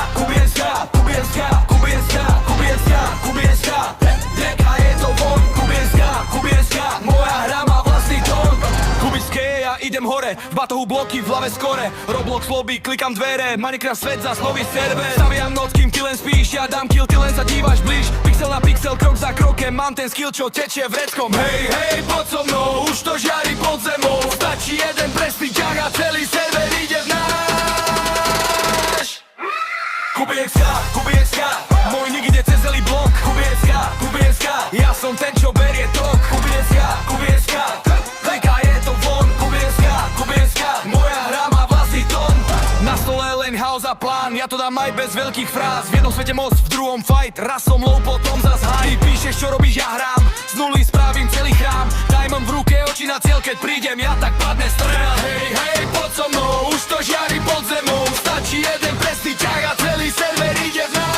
Kubieska, idem hore, v batohu bloky, v hlave skore. Roblox lobby, klikam dvere, Minecraft svet zas nový server. Staviam noc, kým ty len spíš, ja dám kill, ty len sa dívaš blíž. Pixel na pixel, krok za krokem, mám ten skill, čo tečie vreckom. Hej, hej, poď so mnou, už to žiari pod zemou. Stačí jeden presný ťah a celý server ide v náš. Kubiecka, môj nick ide cez celý blok. Kubiecka, ja som ten, čo berie tok. Kubiecka, klika je to von. Kubiecka, moja hra má vlastný tón. Na stole len house a plán, ja to dám aj bez veľkých fráz. V jednom svete moc, v druhom fight, raz som low, potom zas high. Ty píšeš, čo robíš, ja hrám, z nuly spravím celý chrám. Diamond v ruke, oči na cieľ, keď prídem, ja tak padne strel. Hej, hej, poď so mnou, už to žiari pod zemou. Stačí jeden presný ťah a celý server ide v náš.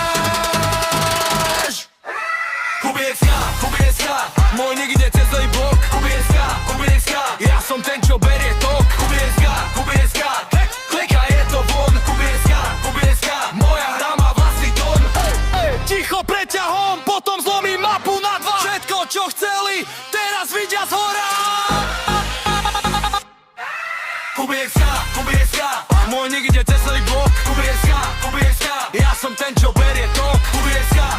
Kubiecka, môj nick ide cez celý blok. Kubiecka, ja som ten, čo berie tok. Kubiecka, klika je to von. Kubiecka, moja hra má vlastný tón. Ticho preťahom, potom zlomím mapu na dva. Všetko, čo chceli, teraz vidia zhora. Kubiecka, môj nick ide cez celý blok. Kubiecka, ja som ten, čo berie tok. Kubiecka,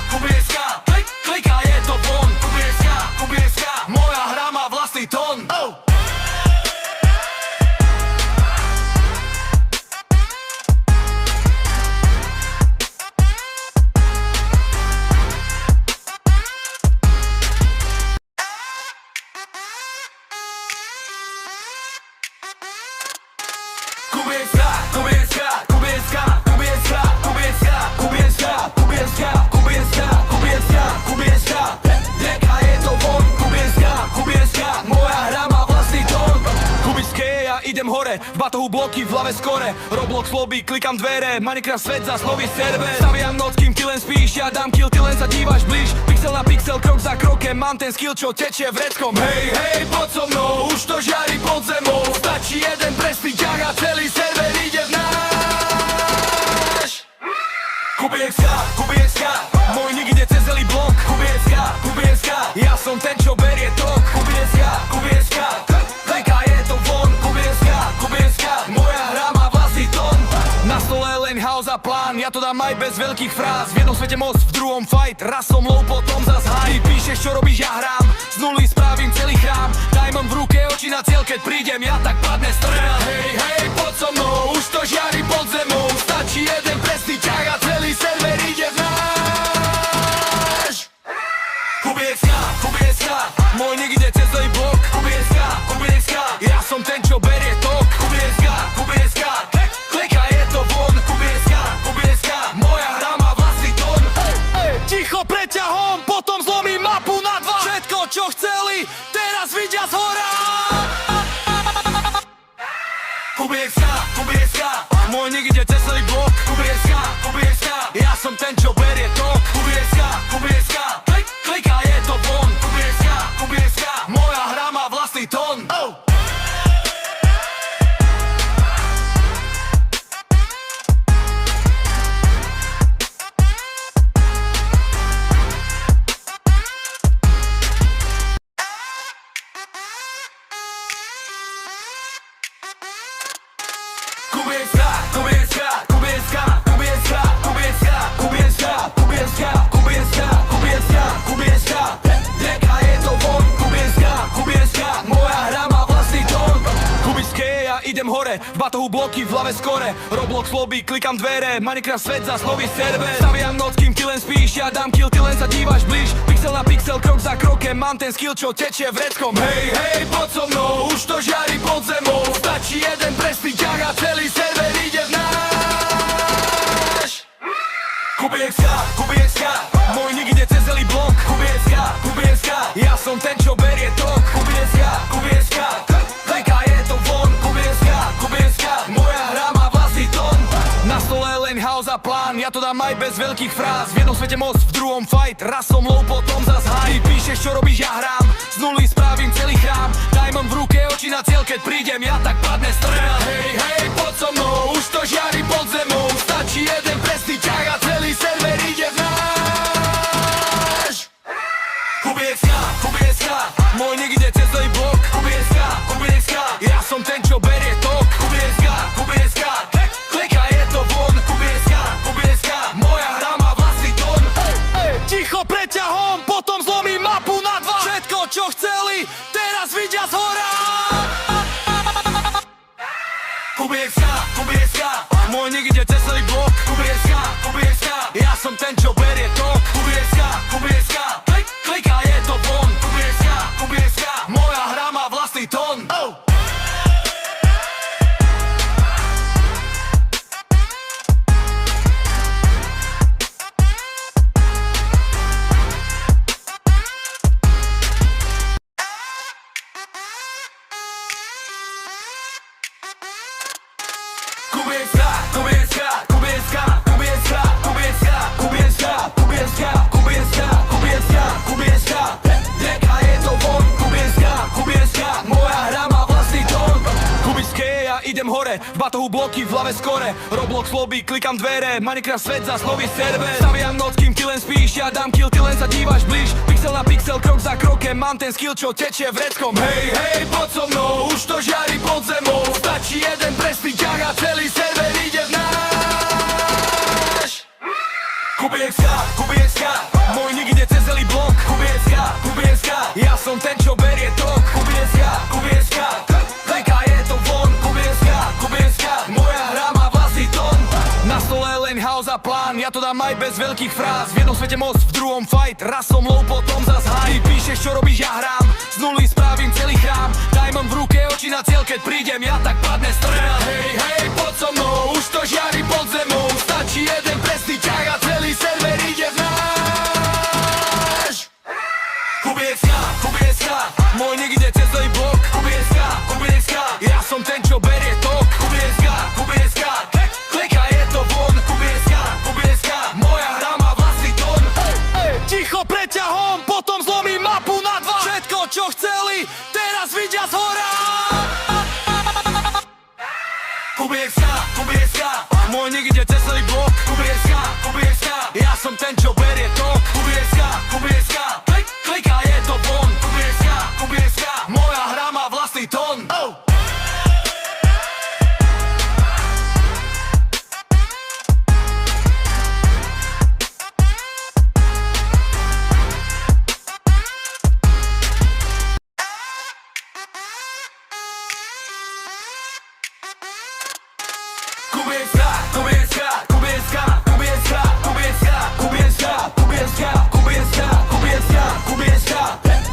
klika je to von. Kubiecka, moja hra má vlastný tón. Kubiecka, neka je to von. Kubiecka, moja hra má vlastný tón. Kubické, ja idem hore, v batohu bloky, v hlave skore. Roblox lobby, klikam dvere, Minecraft svet zas nový server. Staviam noc, kým ty len spíš, ja dám kill, ty len sa dívaš blíž. Pixel na pixel, krok za krokem, mám ten skill, čo tečie vreckom. Hej, hej, poď so mnou, už to žiari pod zemou. Stačí jeden presný ťah a celý server ide v náš. Kubiecka, môj nick ide cez celý blok. Kubiecka, ja som ten, čo berie tok. Kubiecka, klika je to von. Kubiecka, moja hra má vlastný tón. Na stole len house a plán, ja to dám aj bez veľkých fráz. V jednom svete moc, v druhom fight, raz som low, potom zas high. Ty píšeš, čo robíš, ja hrám, z nuly spravím celý chrám. Diamond v ruke, oči na cieľ, keď prídem, ja tak padne strel. Hej, hej, poď so mnou, už to žiari pod zemou. Stačí jeden presný ťah a celý server ide v náš. Kubiecka, môj nick ide cez celý blok. Kubiecka, ja som ten, čo berie tok. Kubiecka, klika je to von. Kubiecka, moja hra má vlastný tón. Ticho preťahom, potom zlomím mapu na dva. Všetko, čo chceli, teraz vidia zhora. Kubiecka, môj nick ide cez celý blok. Kubiecka, ja som ten, čo berie tok. Kubiecka, klika je to von. Kubiecka, moja hra má vlastný tón. Kubiecka, neka je to von. Kubiecka, moja hra má vlastný tón. Kubické, ja idem hore, v batohu bloky, v hlave skore. Roblox lobby, klikam dvere, Minecraft svet zas nový server. Staviam noc, kým ty len spíš, ja dám kill, ty len sa dívaš blíž. Pixel na pixel, krok za krokem, mám ten skill, čo tečie vreckom. Hej, hej, poď so mnou, už to žiari pod zemou. Stačí jeden presný ťah a celý server ide v náš. Kubiecka, môj nick ide cez celý blok. Kubiecka, ja som ten, čo berie tok. Kubiecka, klika je to von. Kubiecka, moja hra má vlastný tón. Na stole len house a plán, ja to dám aj bez veľkých fráz. V jednom svete moc, v druhom fight, raz som low, potom zas high. Ty píšeš, čo robíš, ja hrám, z nuly spravím celý chrám. Diamond v ruke, oči na cieľ, keď prídem, ja tak padne strel. Hej, hej, poď so mnou, už to žiari pod zemou. Stačí jeden presný ťah a celý server ide v náš. Kubiecka, môj nick ide cez celý blok. Kubiecka, ja som ten, čo berie Kubieska, Kubieska, ja som ten, čo berie tok. Kubieska, Kubieska, klika, je to von. Kubieska, Kubieska, moja hra má vlastný tón. Kubieska, Kubieska, Kubieska, Kubieska, Kubieska, Kubieska, Kubieska, Kubieska, Kubieska, Kubieska, neka je to von. Kubieska, Kubieska, moja hra má vlastný tón. Kubiské, ja idem hore, v batohu bloky, v hlave skore. Roblox lobby, klikam dvere, Minecraft svet zas nový server. Staviam noc, kým ty len spíš, ja dám kill, ty len sa dívaš blíž. Pixel na pixel, krok za krokem, mám ten skill, čo tečie vreckom. Hej, hej, poď so mnou, už to žiari pod zemou. Stačí jeden presný ťah a celý server ide v náš. Kubieska, Kubieska, môj nick ide cez celý blok. Kubieska, Kubieska, ja som ten, čo berie tok. Kubieska, Kubieska, klika, je to von. Kubieska, Kubieska, moja hra má vlastný tón. Na stole len house a plán, ja to dám aj bez veľkých fráz. V jednom svete moc, v druhom fight, raz som low, potom zas high. Ty píšeš, čo robíš, ja hrám, z nuly spravím celý chrám. Diamond v ruke, oči na cieľ, keď prídem, ja tak padne strel. Hej, hej, poď so mnou, už to žiari pod zemou. Stačí jeden presný ťah a celý server ide v náš. Kubieska, Kubieska, môj nick ide cez celý blok. Kubieska, Kubieska, ja som ten, čo berie tok. Kubieska, Kubieska, klika, je to von. Kubieska, Kubieska, moja hra má vlastný tón. Ticho preťahom, potom zlomím mapu na dva. Všetko, čo chceli, teraz vidia zhora. Kubieska, Kubieska, môj nick ide cez celý blok. Kubieska, Kubieska, ja som ten, čo berie tok. Kubieska, Kubieska, klika, je to von. Kubieska, Kubieska, moja hra má vlastný tón. Kubieska, Kubieska, Kubieska, Kubieska, Kubieska, Kubieska, Kubieska, Kubieska, Kubieska, Kubieska,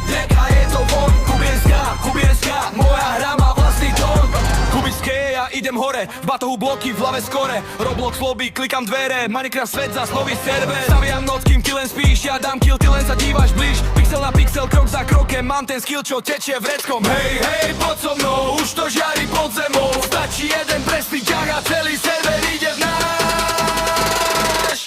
neka je to von. Kubieska, Kubieska, moja hra má vlastný tón. Kubiské, ja idem hore, v batohu bloky, v hlave skore. Roblox lobby, klikam dvere, Minecraft svet zas nový server. Staviam noc, kým ty len spíš, ja dám kill, ty len sa dívaš blíž. Pixel na pixel, krok za krokem, mám ten skill, čo tečie vreckom. Hej, hej, poď so mnou, už to žiari pod zemou. Stačí jeden presný ťah a celý server ide v náš.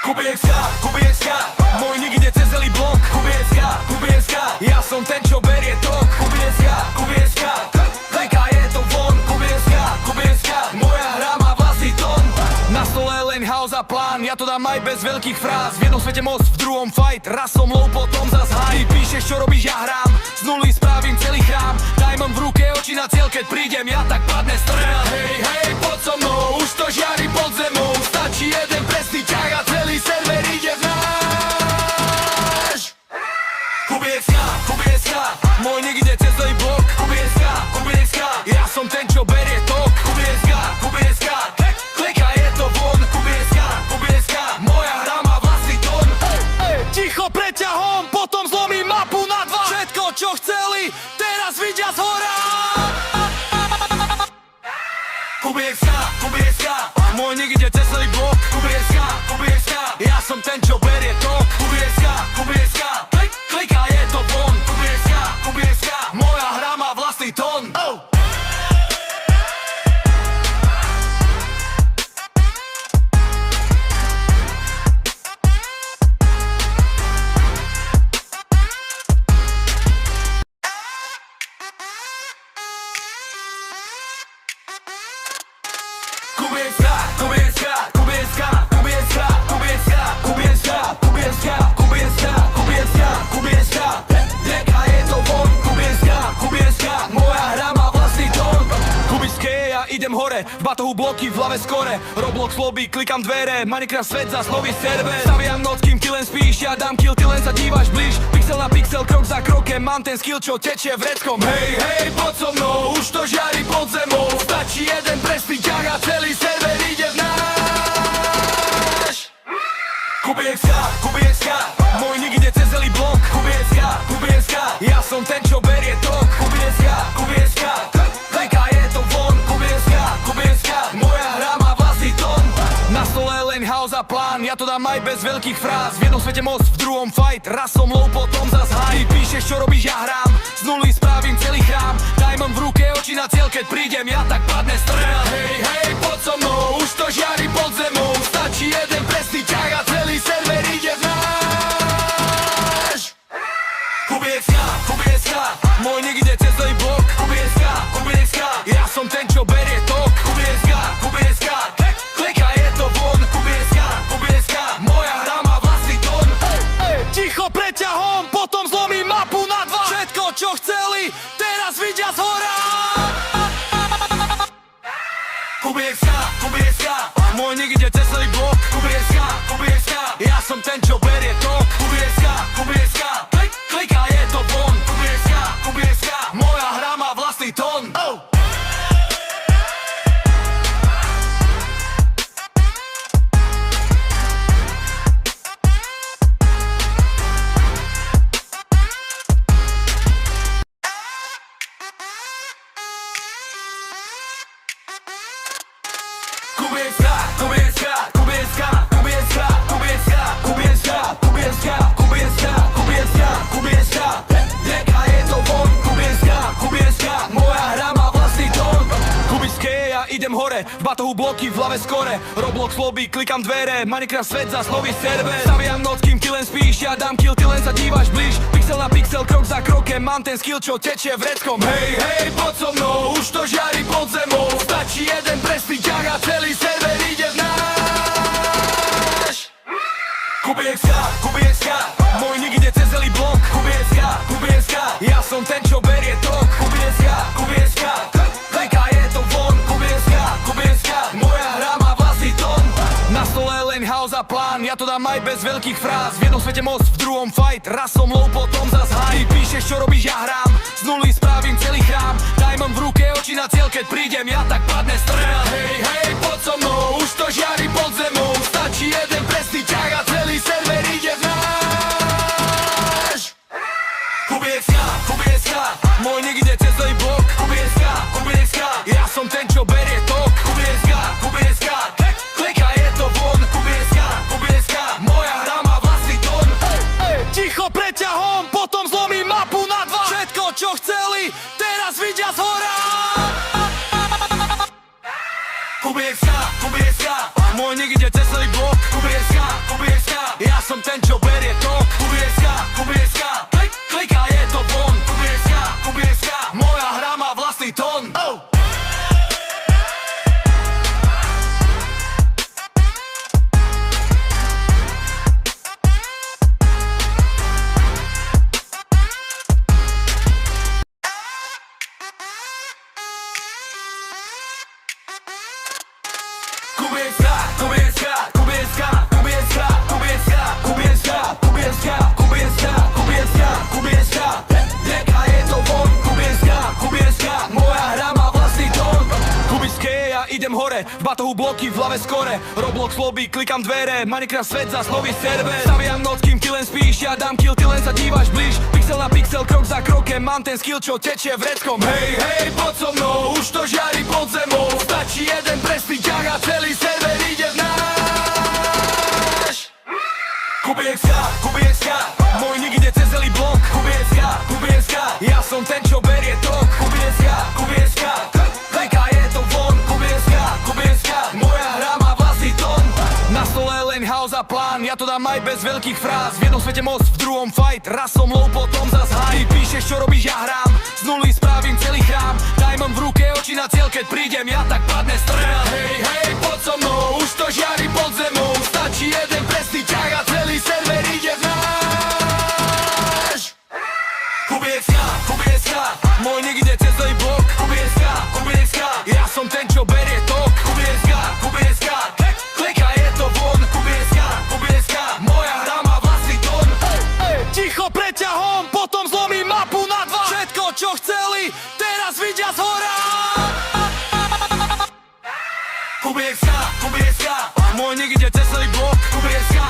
Kubieska, Kubieska, môj nick ide cez celý blok. Kubieska, Kubieska, ja som ten, čo berie tok. Kubieska, Kubieska, klika, je to von. Kubieska, Kubieska, moja hra má vlastný tón. Na stole len house a plán, ja to dám aj bez veľkých fráz. V jednom svete moc, v druhom fight, raz som low, potom zas high. Ty píšeš, čo robíš, ja hrám, z nuly spravím celý chrám. Diamond v ruke, oči na cieľ, keď prídem, ja tak padne strel. Hej, hej, poď so mnou, už to žiari pod zemou. Stačí jeden presný ťah a celý server ide v náš. Kubieska, Kubieska, môj nick ide cez celý blok. Kubieska, Kubieska, ja som ten, čo berie tok. Kubieska, Kubieska, klika, je to von. Kubieska, Kubieska, moja hra má vlastný tón. Ticho preťahom, potom zlomím mapu na dva. Všetko, čo chceli, teraz vidia zhora. Kubieska, Kubieska, môj nick ide cez celý blok. Kubieska, Kubieska, ja som ten, čo berie tok. Kubieska, Kubieska, klika, je to von. Kubieska, Kubieska, moja hra má vlastný tón. Kubieska, Kubieska, Kubieska, Kubieska, Kubieska, Kubieska, Kubieska, Kubieska, Kubieska, Kubieska, neka je to von. Kubieska, Kubieska, moja hra má vlastný tón. Kubiské, ja idem hore, v batohu bloky, v hlave skore. Roblox lobby, klikam dvere, Minecraft svet zas nový server. Staviam noc, kým ty len spíš, ja dám kill, ty len sa dívaš blíž. Pixel na pixel, krok za krokem, mám ten skill, čo tečie vreckom. Hej, hej, poď so mnou, už to žiari pod zemou. Stačí jeden presný ťah a celý server ide v náš. Kubieska, môj nik ide cez celý blok. Kubieska, ja som ten, čo berie tok. Kubieska, klika je to von. Kubieska, moja hra má vlastný tón. Na stole len house a plán, ja to dám aj bez veľkých fráz. V jednom svete moc, v druhom fight, raz som low, potom zas high. Ty píšeš, čo robíš, ja hrám, z nuly spravím celý chrám. Diamond v ruke, oči na cieľ, keď prídem, ja tak padne strel. Hej, poď so mnou, už to žiari pod zemou. Stačí jeden presný ťah a celý server ide v náš. Kubieska, môj nik ide cez celý blok. Kubieska, ja som ten, čo berie tok. Kubieska, klika je to von. Kubieska, moja hra má vlastný tón. Ticho preťahom, potom zlomím mapu na dva. Všetko, čo chceli, teraz vidia zhora. Kubieska, môj nik ide cez celý blok. Kubieska, ja som ten, čo berie tok. Kubieska, klika je to von. Kubieska, moja hra má vlastný tón. Kubieska, neka je to von. Kubieska, moja hra má vlastný tón. Kubiské, ja idem hore, v batohu bloky, v hlave skore. Roblox lobby, klikam dvere, Minecraft svet za nový server. Staviam noc, kým ty len spíš, ja dám kill, ty len sa dívaš blíž. Pixel na pixel, krok za krokem, mám ten skill, čo tečie vreckom. Hej, poď so mnou, už to žiari pod zemou. Stačí jeden presný ťah a celý server ide v náš. Kubieska, môj nik ide cez celý blok. Kubieska, ja som ten, čo berie tok. Kubieska, klika je to von. Kubieska, moja hra má vlastný tón. Na stole len house a plán, ja to dám aj bez veľkých fráz. V jednom svete moc, v druhom fight, raz som low, potom zas high. Ty píšeš, čo robíš, ja hrám, z nuly spravím celý chrám. Diamond v ruke, oči na cieľ, keď prídem, ja tak padne strel. Hej, poď so mnou, už to žiari pod zemou. Stačí jeden presný ťah a celý server ide v náš. Kubieska, môj nik ide cez celý blok. Kubieska, ja som ten, čo berie tok. Kubieska, klika je to von. Kubieska, moja hra má vlastný tón. Ticho preťahom, potom zlomím mapu na dva. Všetko, čo chceli, teraz vidia zhora. Kubieska, môj nik ide cez celý blok. Kubieska, ja som ten, čo berie tok. Kubieska, klika je to von. Kubieska, moja hra má vlastný tón. Kubieska, neka je to von. Kubieska, moja hra má vlastný tón. Kubiské, ja idem hore, v batohu bloky, v hlave skore. Roblox lobby, klikam dvere, Minecraft svet za nový server. Staviam noc, kým ty len spíš, ja dám kill, ty len sa dívaš blíž. Pixel na pixel, krok za krokem, mám ten skill, čo tečie vreckom. Hej, poď so mnou, už to žiari pod zemou. Stačí jeden presný ťah a celý server ide v náš. Kubieska, môj nik ide cez celý blok. Kubieska, ja som ten, čo berie tok. Kubieska, klika je to von. Kubieska, moja hra má vlastný tón. Na stole len house a plán, ja to dám aj bez veľkých fráz. V jednom svete moc, v druhom fight, raz som low, potom zas high. Ty píšeš, čo robíš, ja hrám, z nuly spravím celý chrám. Diamond v ruke, oči na cieľ, keď prídem, ja tak padne strel. Hej, poď so mnou, už to žiari pod zemou. Stačí jeden presný ťah a celý server ide v náš. Kubieska, môj nik ide cez celý blok. Kubieska, ja som ten, čo berie tok. Kubieska, klika je to von. Kubieska, moja hra má vlastný tón. Ticho preťahom, potom zlomím mapu na dva. Všetko, čo chceli, teraz vidia zhora. Kubieska, môj nik ide cez celý blok. Kubieska,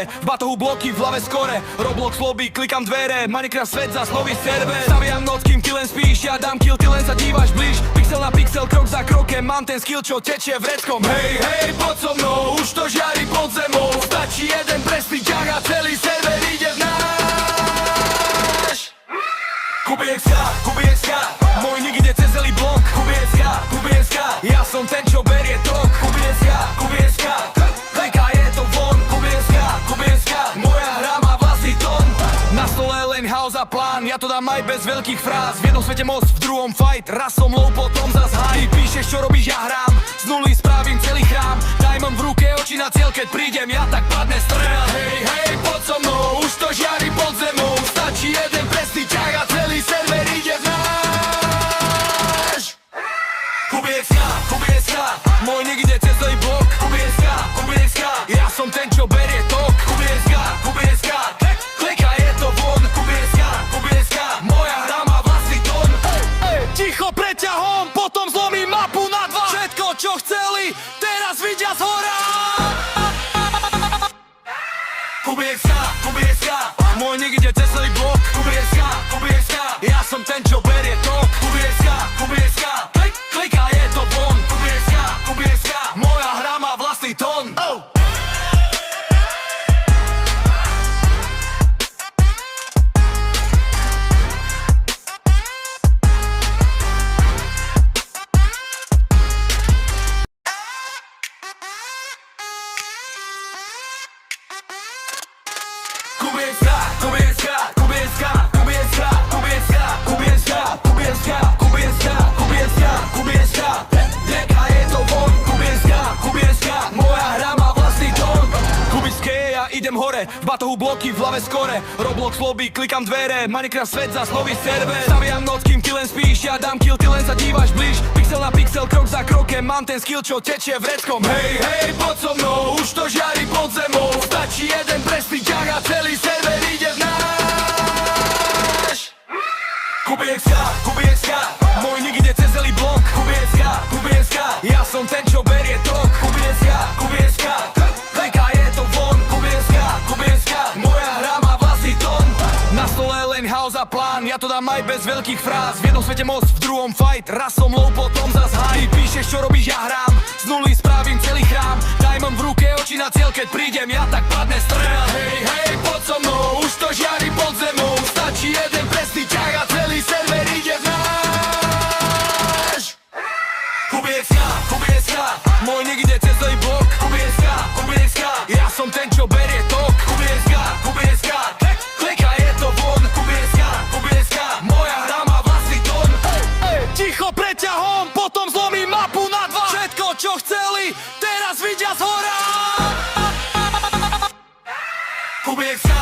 hore, v batohu bloky, v hlave skore. Roblox lobby, klikam dvere, Minecraft svet zas nový server. Staviam noc, kým ty len spíš, ja dám kill, ty len sa dívaš blíž. Pixel na pixel, krok za krokem, mám ten skill, čo tečie vreckom. Hej, hej, poď so mnou, už to žiari pod zemou. Stačí jeden presný ťah a celý server ide v náš. Kubieska, môj nick ide cez celý blok. Kubieska, ja som ten, čo berie tok. Kubieska, kliká je to von. Kubieska, moja hra má vlastný tón. Na stole len house a plán, ja to dám aj bez veľkých fráz. V jednom svete moc, v druhom fight, raz som low, potom zas high. Ty píšeš, čo robíš, ja hrám, z nuly spravím celý chrám. Diamond v ruke, oči na cieľ, keď prídem, ja tak padne strel. Hej, hej, poď so mnou, už to žiari pod zemou. Stačí jeden presný ťah a celý server ide v náš. Kubieska, môj nick ide cez celý blok. Kubieska, ja som ten, čo berie tok. Kubieska, klika je to von. Kubieska, moja hra má vlastný tón. Ticho preťahom, potom zlomím mapu na dva. Všetko, čo chceli, teraz vidia zhora. Kubieska, môj nick ide cez celý blok. Kubieska, ja som ten, čo berie tok. Kubieska, klika je to von. Kubieska, moja hra má vlastný tón. Kubieska, deka je to von. Kubieska, moja hra má vlastný tón. Kubiské, ja idem hore, v batohu bloky, v hlave skore. Roblox lobby, klikam dvere, Minecraft svet zas nový server. Staviam noc, kým ty len spíš, ja dám kill, ty len sa dívaš blíž. Pixel na pixel, krok za krokem, mám ten skill, čo tečie vreckom. Hej, hej, poď so mnou, už to žiari pod zemou. Stačí jeden presný ťah a celý server ide v náš. Kubieska, môj nick ide cez celý blok. Kubieska, ja som ten, čo berie tok. Kubieska, klika je to von. Kubieska, moja hra má vlastný tón. Na stole len house a plán, ja to dám aj bez veľkých fráz. V jednom svete moc, v druhom fight, raz som low, potom zas high. Ty píšeš, čo robíš, ja hrám, z nuly spravím celý chrám. Diamond v ruke, oči na cieľ, keď prídem, ja tak padne strel. Hej, hej, poď so mnou, už to žiari pod zemou. Stačí jeden presný ťah a celý server ide v náš. Kubieska, môj nick ide cez celý blok. Kubieska, ja som ten, čo berie tok. Kubieska, klika je to von. Kubieska, moja hra má vlastný tón. Ticho preťahom, potom zlomím mapu na dva. Všetko, čo chceli, teraz vidia zhora. Kubieska,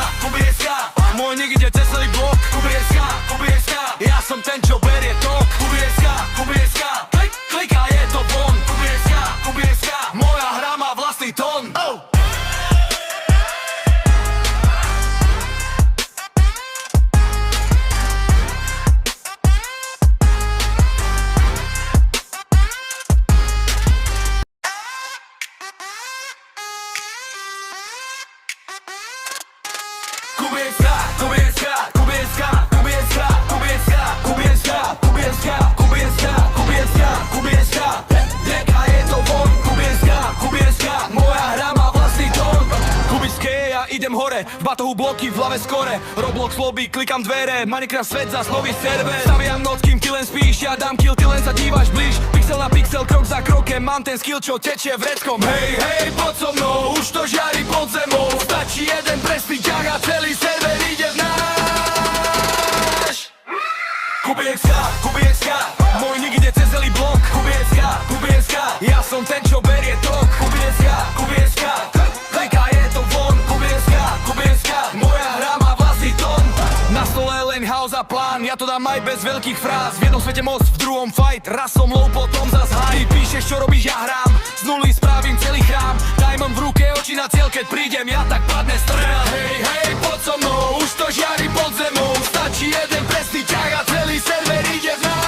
môj nick ide cez celý blok. Kubieska, ja som ten, čo berie tok. Kubieska, klika je to von. Kubieska, moja hra má vlastný tón. Kubieska, deka je to von. Kubieska, moja hra má vlastný tón. Kubiské, ja idem hore, v batohu bloky, v hlave skore. Roblox lobby, klikam dvere, Minecraft svet zas nový server. Staviam noc, kým ty len spíš, ja dám kill, ty len sa dívaš blíž. Pixel na pixel, krok za krokem, mám ten skill, čo tečie vreckom. Hej, hej, poď so mnou, už to žiari pod zemou. Stačí jeden presný ťah a celý server ide v náš. Kubieska, môj nick ide cez celý blok. Kubieska, ja som ten, čo berie tok. Kubieska, klika je to von. Kubieska, moja hra má vlastný tón. Na stole len house a plán, ja to dám aj bez veľkých fráz. V jednom svete moc, v druhom fight, raz som low, potom zas high. Ty píšeš, čo robíš, ja hrám, z nuly spravím celý chrám. Diamond v ruke, oči na cieľ, keď prídem, ja tak padne strel. Hej, hej, poď so mnou, už to žiari pod zemou. Stačí jeden presný ťah a celý server ide v náš.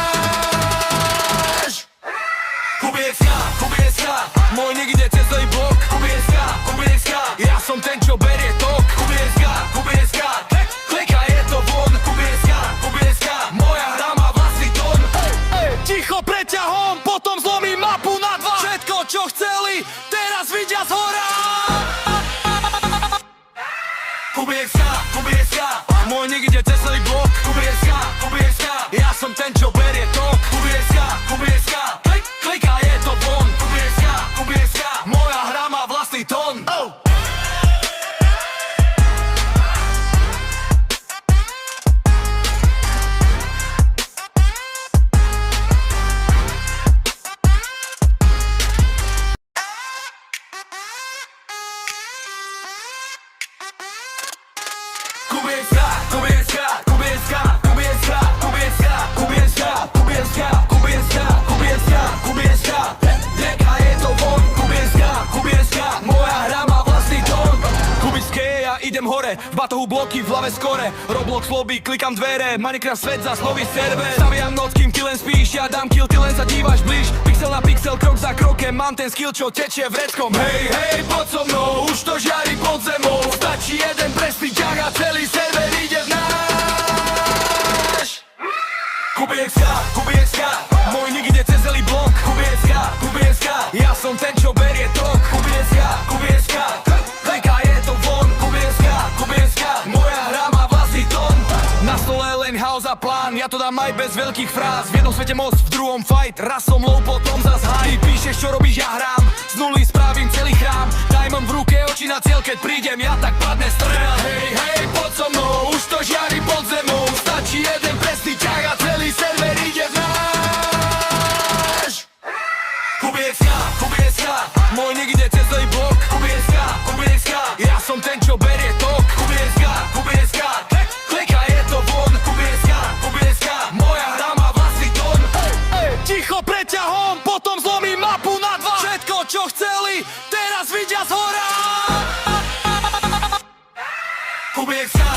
Kubieska, môj nick ide cez celý blok. Kubieska, ja som ten, čo berie to. z hora. Kubieska, Kubieska, môj nik ide cez celý blok. Kubieska, Kubieska, ja som ten, čo berie tok. Kubieska, Kubieska, klika je to von. Kubieska, Kubieska, moja hra má vlastný tón. Kubieska, Kubieska, Kubieska, Kubieska, Kubieska, Kubieska, Kubieska, Kubieska, Kubieska, Kubieska, neka je to von. Kubieska, Kubieska, moja hra má vlastný tón. Kubické, ja idem hore, v batohu bloky, v hlave skore. Roblox lobby, klikam dvere, Minecraft svet za nový server. Staviam noc, kým ty len spíš, ja dám kill, ty len sa dívaš blíž. Pixel na pixel, krok za krokem, mám ten skill, čo tečie vreckom. Hej, hej, poď so mnou, už to žiari pod zemou. Stačí jeden presný ťah a celý server ide v náš. Kubieska, Kubieska, môj nik ide cez celý blok. Kubieska, Kubieska, ja som ten, čo berie tok. Kubieska, Kubieska, klika je to von. Kubieska, Kubieska, moja hra má vlastný tón. Na stole len house a plán, ja to dám aj bez veľkých fráz. V jednom svete moc, v druhom fight, raz som low, potom zas high. Ty píšeš, čo robíš, ja hrám, z nuly spravím celý chrám. Diamond v ruke, oči na cieľ, keď prídem, ja tak padne strel. Hej, hej, poď so mnou, už to žiari pod zemou. Stačí jeden presný ťah a celý server ide v náš. Kubieska, Kubieska, môj nik ide cez celý blok. Kubieska, Kubieska, ja som ten, čo berie tok. Kubieska, Kubieska, klika je to von. Kubieska, Kubieska, moja hra má vlastný tón. Ticho preťahom, potom zlomím mapu na dva. Všetko, čo chceli, teraz vidia z hora. Kubieska,